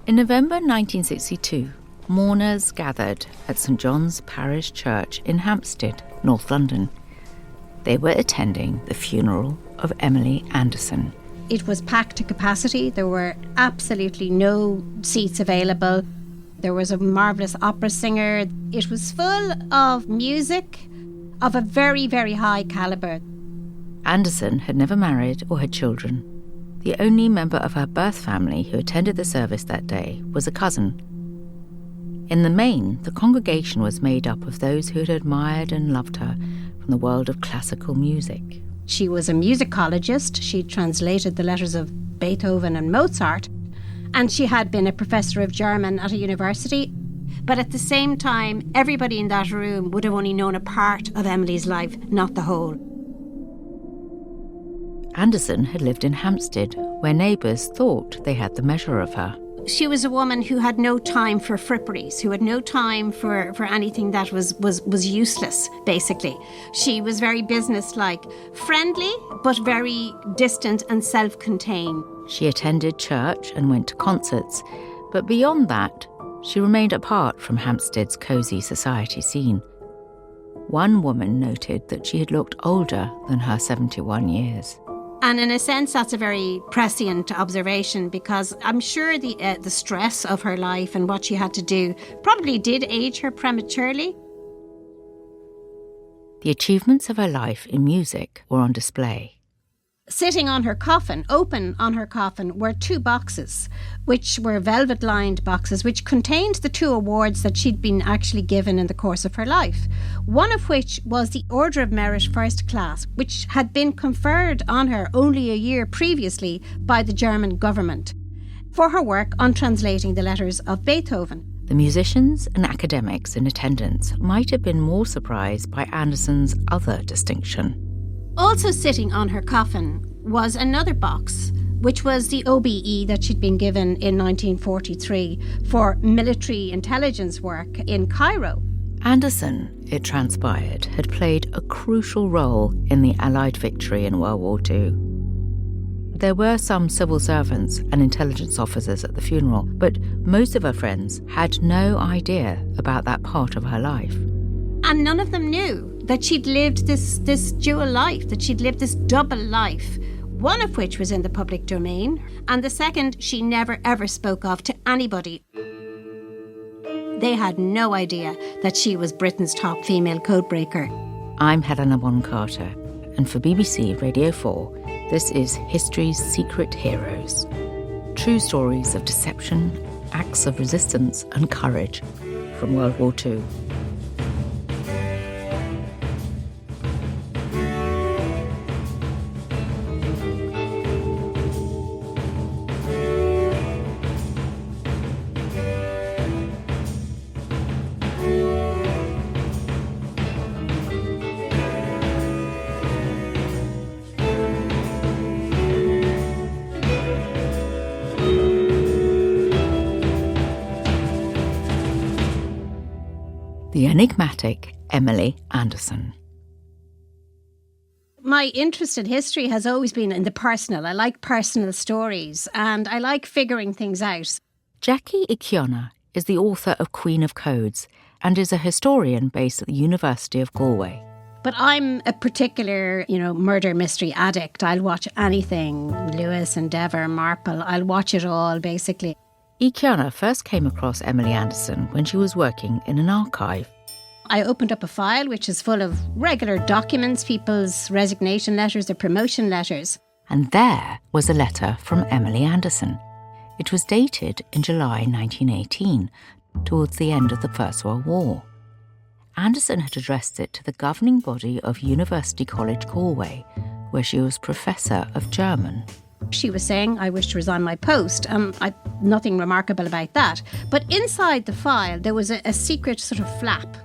In November 1962, mourners gathered at St John's Parish Church in Hampstead, North London. They were attending the funeral of Emily Anderson. It was packed to capacity. There were absolutely no seats available. There was a marvellous opera singer. It was full of music of a very, very high calibre. Anderson had never married or had children. The only member of her birth family who attended the service that day was a cousin. In the main, the congregation was made up of those who had admired and loved her from the world of classical music. She was a musicologist. She translated the letters of Beethoven and Mozart, and she had been a professor of German at a university. But at the same time, everybody in that room would have only known a part of Emily's life, not the whole. Anderson had lived in Hampstead, where neighbours thought they had the measure of her. She was a woman who had no time for fripperies, who had no time for anything that was useless, basically. She was very businesslike, friendly, but very distant and self-contained. She attended church and went to concerts, but beyond that, she remained apart from Hampstead's cosy society scene. One woman noted that she had looked older than her 71 years. And in a sense, that's a very prescient observation, because I'm sure the stress of her life and what she had to do probably did age her prematurely. The achievements of her life in music were on display. Sitting on her coffin, open on her coffin, were two boxes, which were velvet-lined boxes, which contained the two awards that she'd been actually given in the course of her life. One of which was the Order of Merit First Class, which had been conferred on her only a year previously by the German government for her work on translating the letters of Beethoven. The musicians and academics in attendance might have been more surprised by Anderson's other distinction. Also sitting on her coffin was another box, which was the OBE that she'd been given in 1943 for military intelligence work in Cairo. Anderson, it transpired, had played a crucial role in the Allied victory in World War II. There were some civil servants and intelligence officers at the funeral, but most of her friends had no idea about that part of her life. And none of them knew that she'd lived this dual life, that she'd lived this double life, one of which was in the public domain, and the second she never ever spoke of to anybody. They had no idea that she was Britain's top female codebreaker. I'm Helena Bonham Carter, and for BBC Radio 4, this is History's Secret Heroes. True stories of deception, acts of resistance and courage from World War II. The enigmatic Emily Anderson. My interest in history has always been in the personal. I like personal stories and I like figuring things out. Jackie Ikiona is the author of Queen of Codes and is a historian based at the University of Galway. But I'm a particular, murder mystery addict. I'll watch anything, Lewis, Endeavour, Marple. I'll watch it all, basically. Ikiona first came across Emily Anderson when she was working in an archive. I opened up a file which is full of regular documents, people's resignation letters, their promotion letters. And there was a letter from Emily Anderson. It was dated in July 1918, towards the end of the First World War. Anderson had addressed it to the governing body of University College Galway, where she was Professor of German. She was saying, I wish to resign my post. Nothing remarkable about that. But inside the file, there was a secret sort of flap.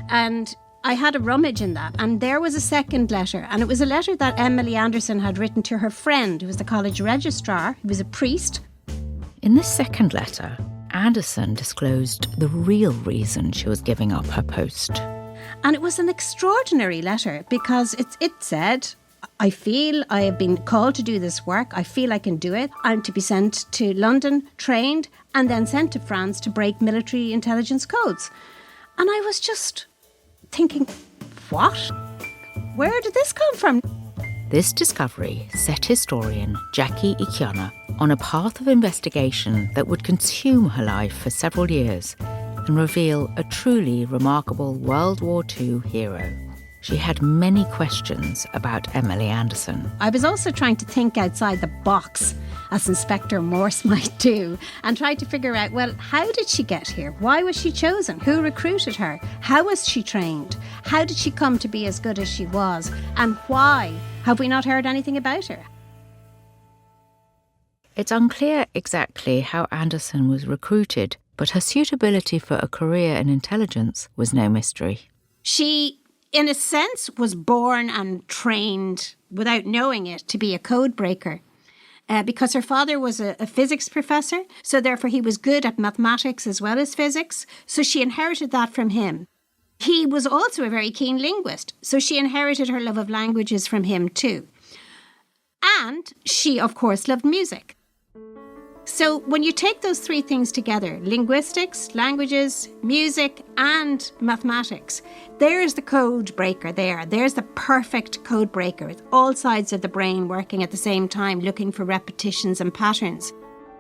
And I had a rummage in that. And there was a second letter. And it was a letter that Emily Anderson had written to her friend, who was the college registrar, who was a priest. In this second letter, Anderson disclosed the real reason she was giving up her post. And it was an extraordinary letter because it said, I feel I have been called to do this work. I feel I can do it. I'm to be sent to London, trained, and then sent to France to break military intelligence codes. And I was just thinking, what? Where did this come from? This discovery set historian Jackie Ikiana on a path of investigation that would consume her life for several years and reveal a truly remarkable World War II hero. She had many questions about Emily Anderson. I was also trying to think outside the box, as Inspector Morse might do, and try to figure out, well, how did she get here? Why was she chosen? Who recruited her? How was she trained? How did she come to be as good as she was? And why have we not heard anything about her? It's unclear exactly how Anderson was recruited, but her suitability for a career in intelligence was no mystery. She, in a sense, was born and trained, without knowing it, to be a codebreaker. Because her father was a physics professor, so therefore he was good at mathematics as well as physics, so she inherited that from him. He was also a very keen linguist, so she inherited her love of languages from him too. And she, of course, loved music. So when you take those three things together, linguistics, languages, music and mathematics, there's the code breaker there. There's the perfect code breaker. It's all sides of the brain working at the same time, looking for repetitions and patterns.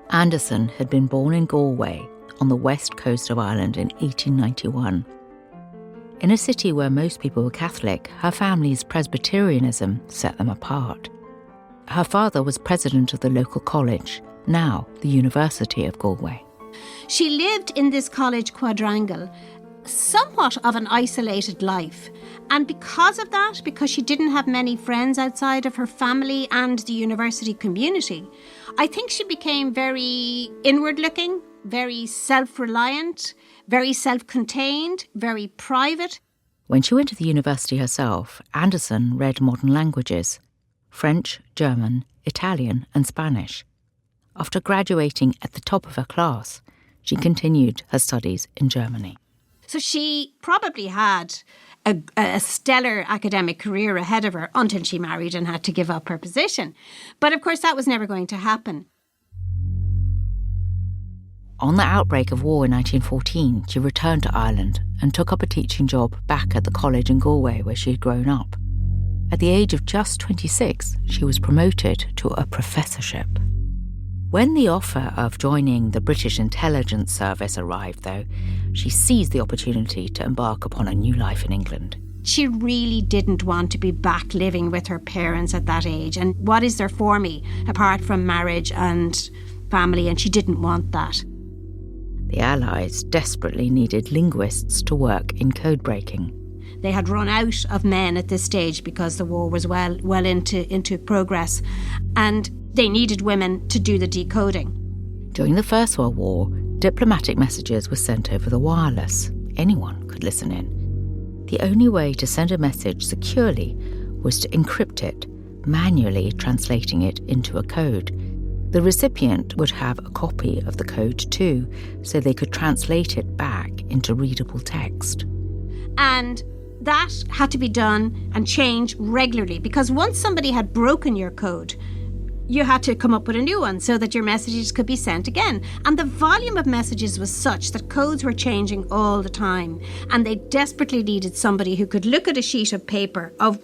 Anderson had been born in Galway on the west coast of Ireland in 1891. In a city where most people were Catholic, her family's Presbyterianism set them apart. Her father was president of the local college, now the University of Galway. She lived in this college quadrangle, somewhat of an isolated life. And because of that, because she didn't have many friends outside of her family and the university community, I think she became very inward-looking, very self-reliant, very self-contained, very private. When she went to the university herself, Anderson read modern languages: French, German, Italian and Spanish. After graduating at the top of her class, she continued her studies in Germany. So she probably had a stellar academic career ahead of her until she married and had to give up her position. But of course that was never going to happen. On the outbreak of war in 1914, she returned to Ireland and took up a teaching job back at the college in Galway where she had grown up. At the age of just 26, she was promoted to a professorship. When the offer of joining the British Intelligence Service arrived, though, she seized the opportunity to embark upon a new life in England. She really didn't want to be back living with her parents at that age. And what is there for me apart from marriage and family? And she didn't want that. The Allies desperately needed linguists to work in code breaking. They had run out of men at this stage because the war was well into progress, and they needed women to do the decoding. During the First World War, diplomatic messages were sent over the wireless. Anyone could listen in. The only way to send a message securely was to encrypt it, manually translating it into a code. The recipient would have a copy of the code too, so they could translate it back into readable text. And that had to be done and changed regularly, because once somebody had broken your code, you had to come up with a new one so that your messages could be sent again. And the volume of messages was such that codes were changing all the time. And they desperately needed somebody who could look at a sheet of paper of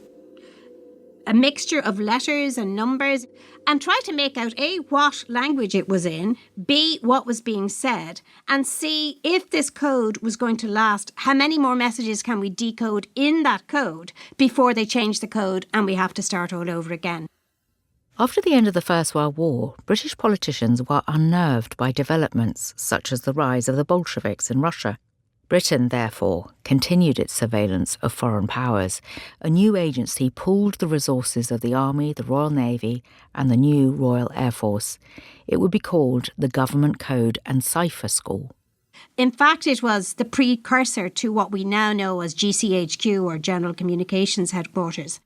a mixture of letters and numbers and try to make out A, what language it was in, B, what was being said, and C, if this code was going to last, how many more messages can we decode in that code before they change the code and we have to start all over again. After the end of the First World War, British politicians were unnerved by developments such as the rise of the Bolsheviks in Russia. Britain, therefore, continued its surveillance of foreign powers. A new agency pooled the resources of the Army, the Royal Navy, and the new Royal Air Force. It would be called the Government Code and Cipher School. In fact, it was the precursor to what we now know as GCHQ, or General Communications Headquarters.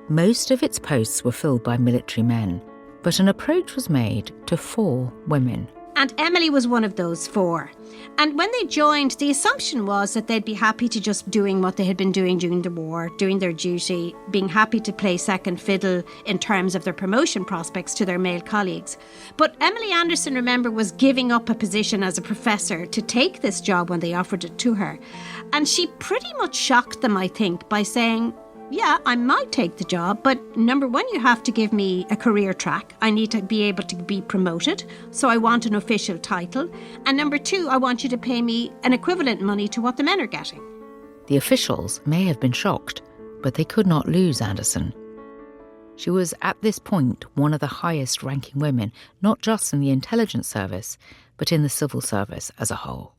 Most of its posts were filled by military men, but an approach was made to 4 women. And Emily was one of those 4. And when they joined, the assumption was that they'd be happy to just doing what they had been doing during the war, doing their duty, being happy to play second fiddle in terms of their promotion prospects to their male colleagues. But Emily Anderson, remember, was giving up a position as a professor to take this job when they offered it to her. And she pretty much shocked them, I think, by saying, yeah, I might take the job, but number 1, you have to give me a career track. I need to be able to be promoted, so I want an official title. And number 2, I want you to pay me an equivalent money to what the men are getting. The officials may have been shocked, but they could not lose Anderson. She was at this point one of the highest ranking women, not just in the intelligence service, but in the civil service as a whole.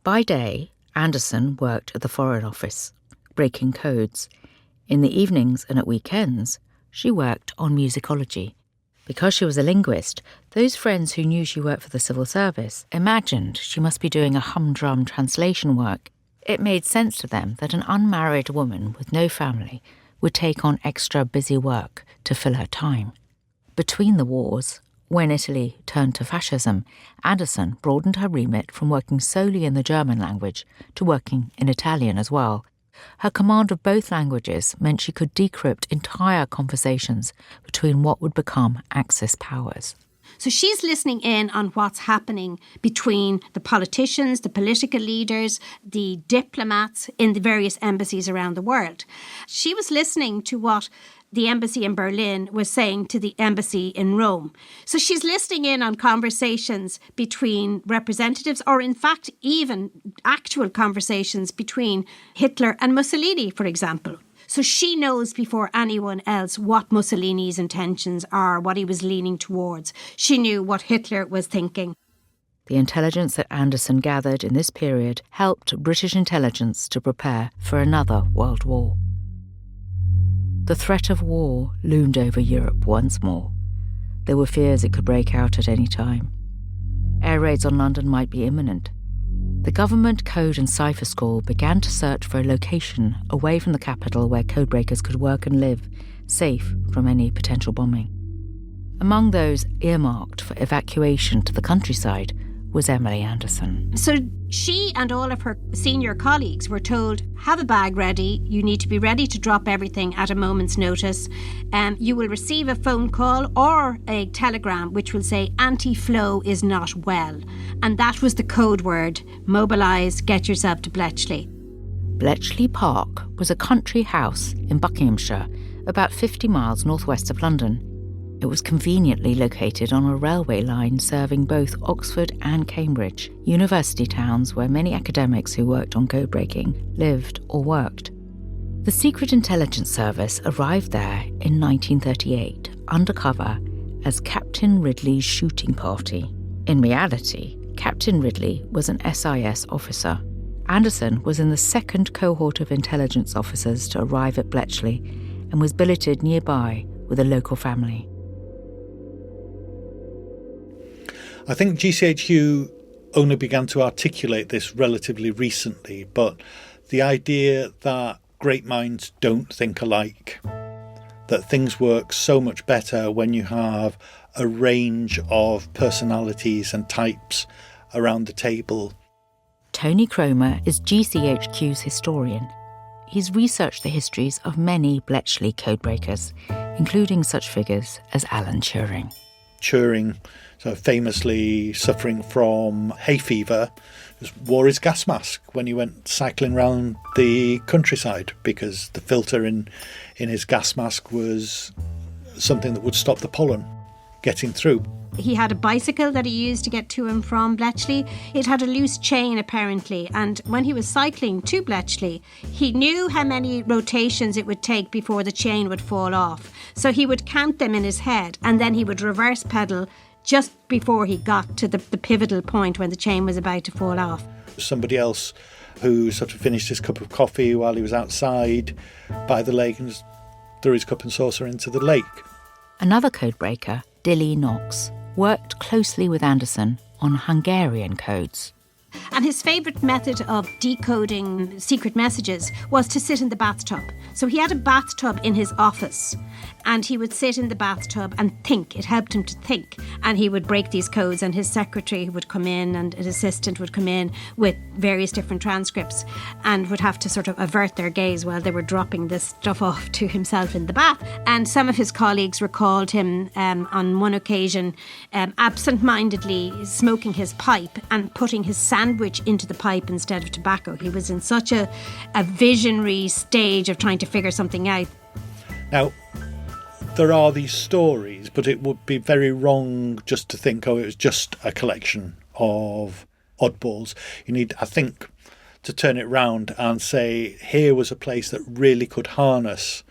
By day, Anderson worked at the Foreign Office, breaking codes. In the evenings and at weekends, she worked on musicology. Because she was a linguist, those friends who knew she worked for the civil service imagined she must be doing a humdrum translation work. It made sense to them that an unmarried woman with no family would take on extra busy work to fill her time. Between the wars, when Italy turned to fascism, Anderson broadened her remit from working solely in the German language to working in Italian as well. Her command of both languages meant she could decrypt entire conversations between what would become Axis powers. So she's listening in on what's happening between the politicians, the political leaders, the diplomats in the various embassies around the world. She was listening to what the embassy in Berlin was saying to the embassy in Rome. So she's listening in on conversations between representatives, or in fact, even actual conversations between Hitler and Mussolini, for example. So she knows before anyone else what Mussolini's intentions are, what he was leaning towards. She knew what Hitler was thinking. The intelligence that Anderson gathered in this period helped British intelligence to prepare for another world war. The threat of war loomed over Europe once more. There were fears it could break out at any time. Air raids on London might be imminent. The government code and cipher school began to search for a location away from the capital where codebreakers could work and live, safe from any potential bombing. Among those earmarked for evacuation to the countryside was Emily Anderson. So she and all of her senior colleagues were told, have a bag ready, you need to be ready to drop everything at a moment's notice. You will receive a phone call or a telegram which will say anti-flow is not well. And that was the code word, mobilise, get yourself to Bletchley. Bletchley Park was a country house in Buckinghamshire, about 50 miles northwest of London. It was conveniently located on a railway line serving both Oxford and Cambridge, university towns where many academics who worked on codebreaking lived or worked. The Secret Intelligence Service arrived there in 1938, undercover as Captain Ridley's shooting party. In reality, Captain Ridley was an SIS officer. Anderson was in the second cohort of intelligence officers to arrive at Bletchley and was billeted nearby with a local family. I think GCHQ only began to articulate this relatively recently, but the idea that great minds don't think alike, that things work so much better when you have a range of personalities and types around the table. Tony Cromer is GCHQ's historian. He's researched the histories of many Bletchley codebreakers, including such figures as Alan Turing. Turing, so famously suffering from hay fever, wore his gas mask when he went cycling around the countryside because the filter in his gas mask was something that would stop the pollen getting through. He had a bicycle that he used to get to and from Bletchley. It had a loose chain, apparently, and when he was cycling to Bletchley, he knew how many rotations it would take before the chain would fall off. So he would count them in his head, and then he would reverse pedal just before he got to the pivotal point when the chain was about to fall off. Somebody else who sort of finished his cup of coffee while he was outside by the lake and just threw his cup and saucer into the lake. Another codebreaker, Dilly Knox, worked closely with Anderson on Hungarian codes. And his favourite method of decoding secret messages was to sit in the bathtub. So he had a bathtub in his office, and he would sit in the bathtub and think. It helped him to think. And he would break these codes, and his secretary would come in and an assistant would come in with various different transcripts and would have to sort of avert their gaze while they were dropping this stuff off to himself in the bath. And some of his colleagues recalled him on one occasion absent-mindedly smoking his pipe and putting his sandwich into the pipe instead of tobacco. He was in such a visionary stage of trying to figure something out. Now, there are these stories, but it would be very wrong just to think, oh, it was just a collection of oddballs. You need, I think, to turn it round and say, here was a place that really could harness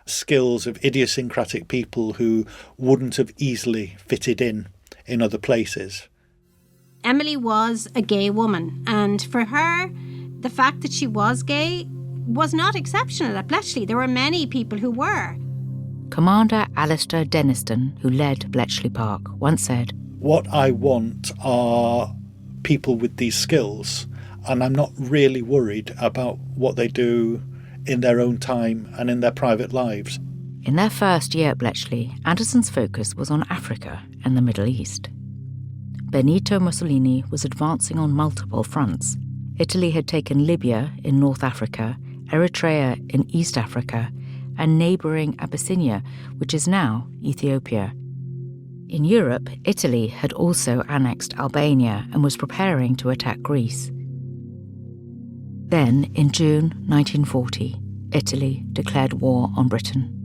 skills of idiosyncratic people who wouldn't have easily fitted in other places. Emily was a gay woman, and for her, the fact that she was gay was not exceptional at Bletchley. There were many people who were. Commander Alistair Denniston, who led Bletchley Park, once said, "What I want are people with these skills, and I'm not really worried about what they do in their own time and in their private lives." In their first year at Bletchley, Anderson's focus was on Africa and the Middle East. Benito Mussolini was advancing on multiple fronts. Italy had taken Libya in North Africa, Eritrea in East Africa, and neighbouring Abyssinia, which is now Ethiopia. In Europe, Italy had also annexed Albania and was preparing to attack Greece. Then, in June 1940, Italy declared war on Britain.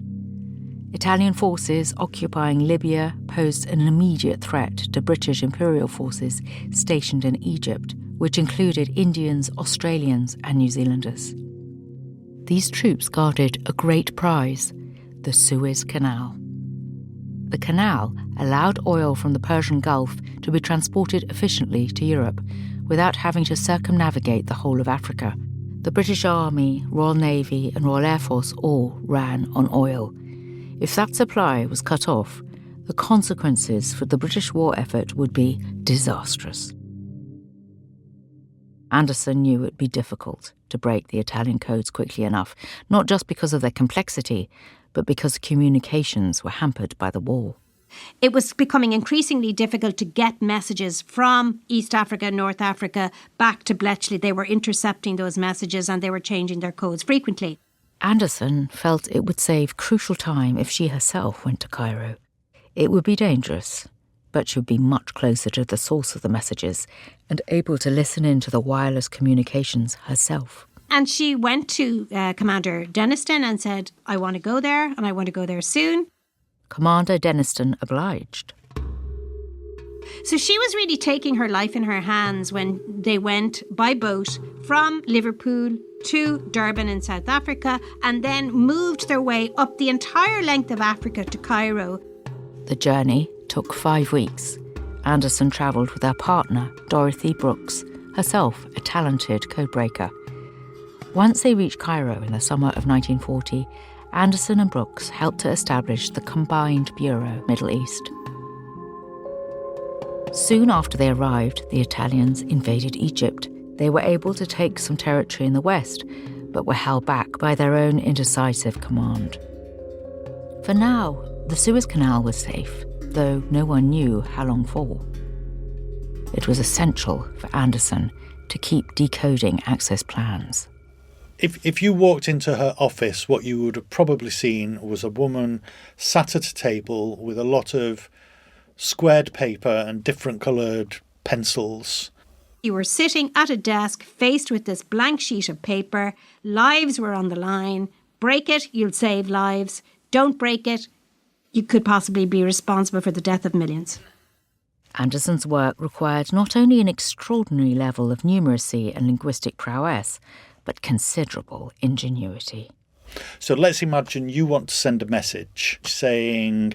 Italian forces occupying Libya posed an immediate threat to British imperial forces stationed in Egypt, which included Indians, Australians, and New Zealanders. These troops guarded a great prize, the Suez Canal. The canal allowed oil from the Persian Gulf to be transported efficiently to Europe without having to circumnavigate the whole of Africa. The British Army, Royal Navy, and Royal Air Force all ran on oil. If that supply was cut off, the consequences for the British war effort would be disastrous. Anderson knew it would be difficult to break the Italian codes quickly enough, not just because of their complexity, but because communications were hampered by the war. It was becoming increasingly difficult to get messages from East Africa, North Africa, back to Bletchley. They were intercepting those messages and they were changing their codes frequently. Anderson felt it would save crucial time if she herself went to Cairo. It would be dangerous, but she would be much closer to the source of the messages and able to listen in to the wireless communications herself. And she went to Commander Denniston and said, "I want to go there, and I want to go there soon." Commander Denniston obliged. So she was really taking her life in her hands when they went by boat from Liverpool to Durban in South Africa and then moved their way up the entire length of Africa to Cairo. The journey took 5 weeks. Anderson travelled with her partner, Dorothy Brooks, herself a talented codebreaker. Once they reached Cairo in the summer of 1940, Anderson and Brooks helped to establish the Combined Bureau Middle East. Soon after they arrived, the Italians invaded Egypt. They were able to take some territory in the west, but were held back by their own indecisive command. For now, the Suez Canal was safe, though no one knew how long for. It was essential for Anderson to keep decoding access plans. If you walked into her office, what you would have probably seen was a woman sat at a table with a lot of squared paper and different coloured pencils. You were sitting at a desk faced with this blank sheet of paper. Lives were on the line. Break it, you'll save lives. Don't break it, you could possibly be responsible for the death of millions. Anderson's work required not only an extraordinary level of numeracy and linguistic prowess, but considerable ingenuity. So let's imagine you want to send a message saying,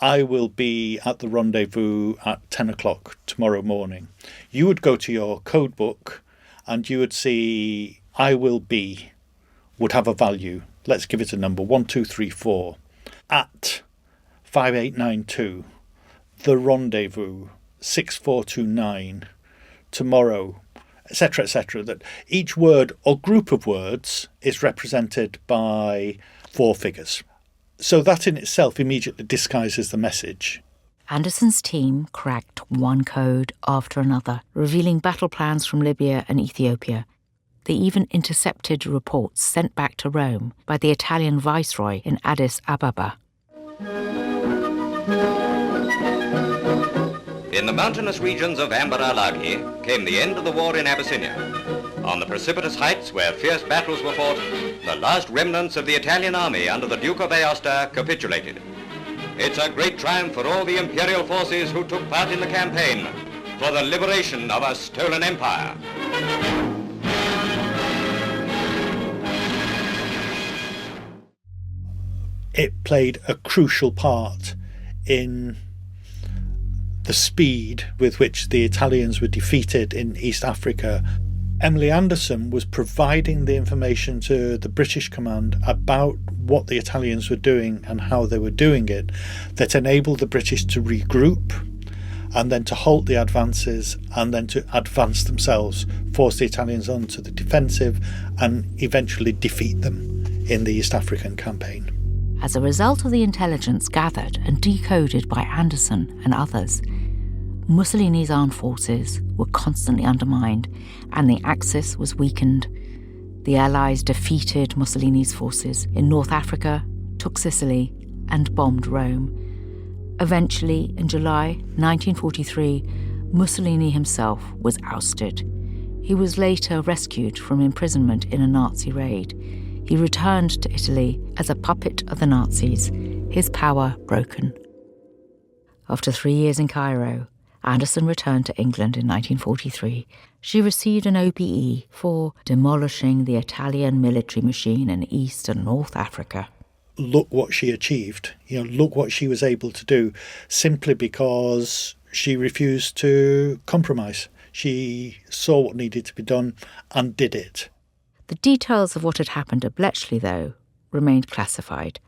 "I will be at the rendezvous at 10 o'clock tomorrow morning." You would go to your code book and you would see "I will be" would have a value. Let's give it a number, 1234. At 5892, the rendezvous, 6429, tomorrow, etc., that each word or group of words is represented by 4 figures. So that in itself immediately disguises the message. Anderson's team cracked one code after another, revealing battle plans from Libya and Ethiopia. They even intercepted reports sent back to Rome by the Italian viceroy in Addis Ababa. In the mountainous regions of Ambar-Alagi came the end of the war in Abyssinia. On the precipitous heights where fierce battles were fought, the last remnants of the Italian army under the Duke of Aosta capitulated. It's a great triumph for all the imperial forces who took part in the campaign for the liberation of a stolen empire. It played a crucial part in the speed with which the Italians were defeated in East Africa. Emily Anderson was providing the information to the British command about what the Italians were doing and how they were doing it that enabled the British to regroup and then to halt the advances and then to advance themselves, force the Italians onto the defensive and eventually defeat them in the East African campaign. As a result of the intelligence gathered and decoded by Anderson and others, Mussolini's armed forces were constantly undermined and the Axis was weakened. The Allies defeated Mussolini's forces in North Africa, took Sicily, and bombed Rome. Eventually, in July 1943, Mussolini himself was ousted. He was later rescued from imprisonment in a Nazi raid. He returned to Italy as a puppet of the Nazis, his power broken. After 3 years in Cairo, Anderson returned to England in 1943. She received an OBE for demolishing the Italian military machine in East and North Africa. Look what she achieved. Look what she was able to do simply because she refused to compromise. She saw what needed to be done and did it. The details of what had happened at Bletchley, though, remained classified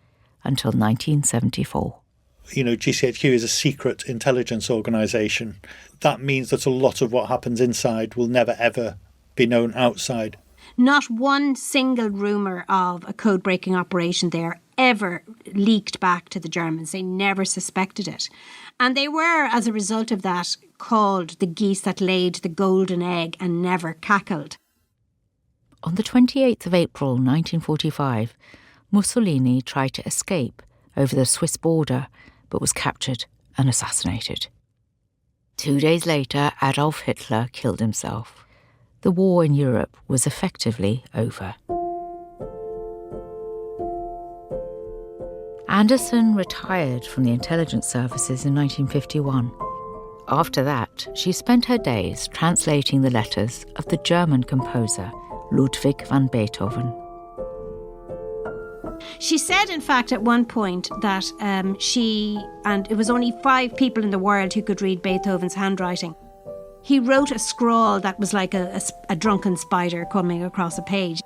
until 1974. GCHQ is a secret intelligence organisation. That means that a lot of what happens inside will never, ever be known outside. Not one single rumour of a code-breaking operation there ever leaked back to the Germans. They never suspected it. And they were, as a result of that, called the geese that laid the golden egg and never cackled. On the 28th of April 1945, Mussolini tried to escape over the Swiss border, but was captured and assassinated. 2 days later, Adolf Hitler killed himself. The war in Europe was effectively over. Anderson retired from the intelligence services in 1951. After that, she spent her days translating the letters of the German composer Ludwig van Beethoven. She said, in fact, at one point that it was only 5 people in the world who could read Beethoven's handwriting. He wrote a scrawl that was like a drunken spider coming across a page.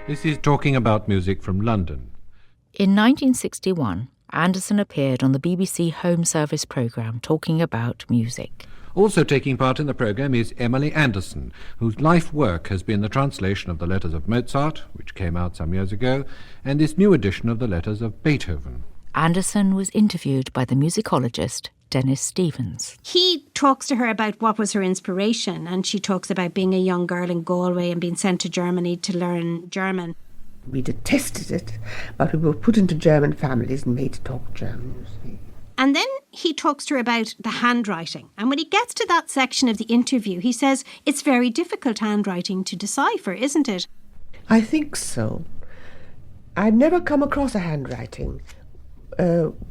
This is Talking About Music from London. In 1961, Anderson appeared on the BBC Home Service programme Talking About Music. Also taking part in the programme is Emily Anderson, whose life work has been the translation of the letters of Mozart, which came out some years ago, and this new edition of the letters of Beethoven. Anderson was interviewed by the musicologist Dennis Stevens. He talks to her about what was her inspiration, and she talks about being a young girl in Galway and being sent to Germany to learn German. We detested it, but we were put into German families and made to talk German. And then he talks to her about the handwriting. And when he gets to that section of the interview, he says it's very difficult handwriting to decipher, isn't it? I think so. I've never come across a handwriting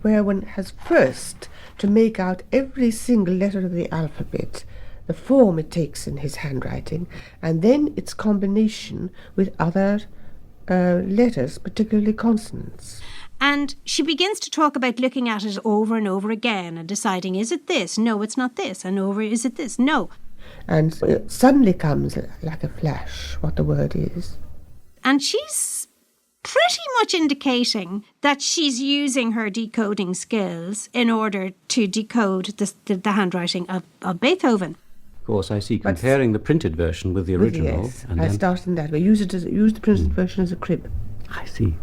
where one has first to make out every single letter of the alphabet, the form it takes in his handwriting, and then its combination with other letters, particularly consonants. And she begins to talk about looking at it over and over again and deciding, is it this? No, it's not this. And over, is it this? No. And it suddenly comes like a flash what the word is. And she's pretty much indicating that she's using her decoding skills in order to decode the handwriting of Beethoven. Of course, I see. Comparing the printed version with the original. Yes, I started in that way. Use the printed version as a crib. I see.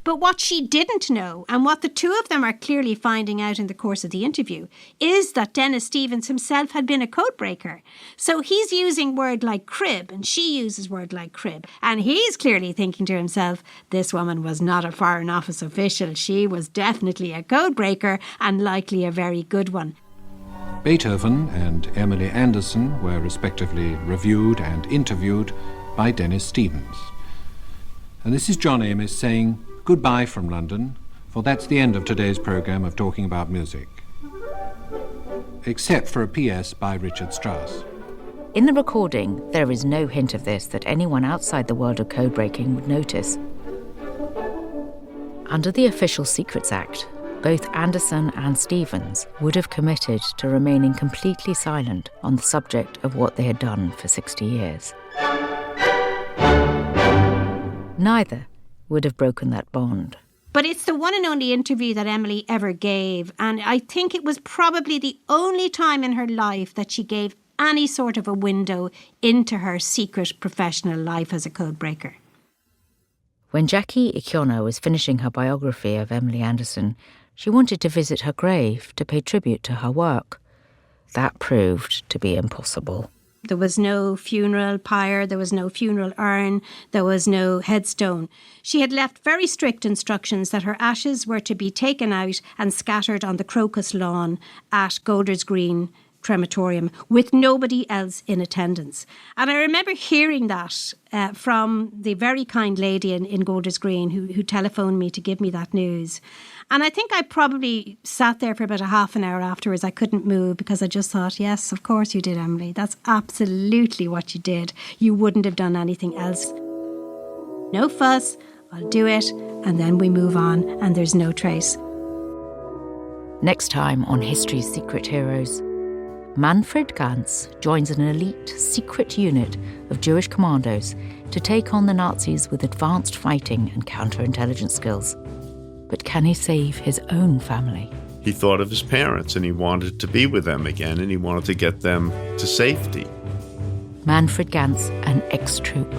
But what she didn't know, and what the two of them are clearly finding out in the course of the interview, is that Dennis Stevens himself had been a codebreaker. So he's using word like crib, and she uses word like crib. And he's clearly thinking to himself, this woman was not a Foreign Office official. She was definitely a codebreaker, and likely a very good one. Beethoven and Emily Anderson were respectively reviewed and interviewed by Dennis Stevens. And this is John Amis saying goodbye from London, for that's the end of today's programme of Talking About Music. Except for a PS by Richard Strauss. In the recording, there is no hint of this that anyone outside the world of codebreaking would notice. Under the Official Secrets Act, both Anderson and Stevens would have committed to remaining completely silent on the subject of what they had done for 60 years. Neither would have broken that bond. But it's the one and only interview that Emily ever gave, and I think it was probably the only time in her life that she gave any sort of a window into her secret professional life as a codebreaker. When Jackie Ikiona was finishing her biography of Emily Anderson, she wanted to visit her grave to pay tribute to her work. That proved to be impossible. There was no funeral pyre, there was no funeral urn, there was no headstone. She had left very strict instructions that her ashes were to be taken out and scattered on the crocus lawn at Golders Green crematorium with nobody else in attendance. And I remember hearing that from the very kind lady in Golders Green who telephoned me to give me that news. And I think I probably sat there for about a half an hour afterwards. I couldn't move because I just thought, yes, of course you did, Emily. That's absolutely what you did. You wouldn't have done anything else. No fuss, I'll do it, and then we move on, and there's no trace. Next time on History's Secret Heroes, Manfred Ganz joins an elite secret unit of Jewish commandos to take on the Nazis with advanced fighting and counterintelligence skills. But can he save his own family? He thought of his parents and he wanted to be with them again and he wanted to get them to safety. Manfred Ganz and X-Troop.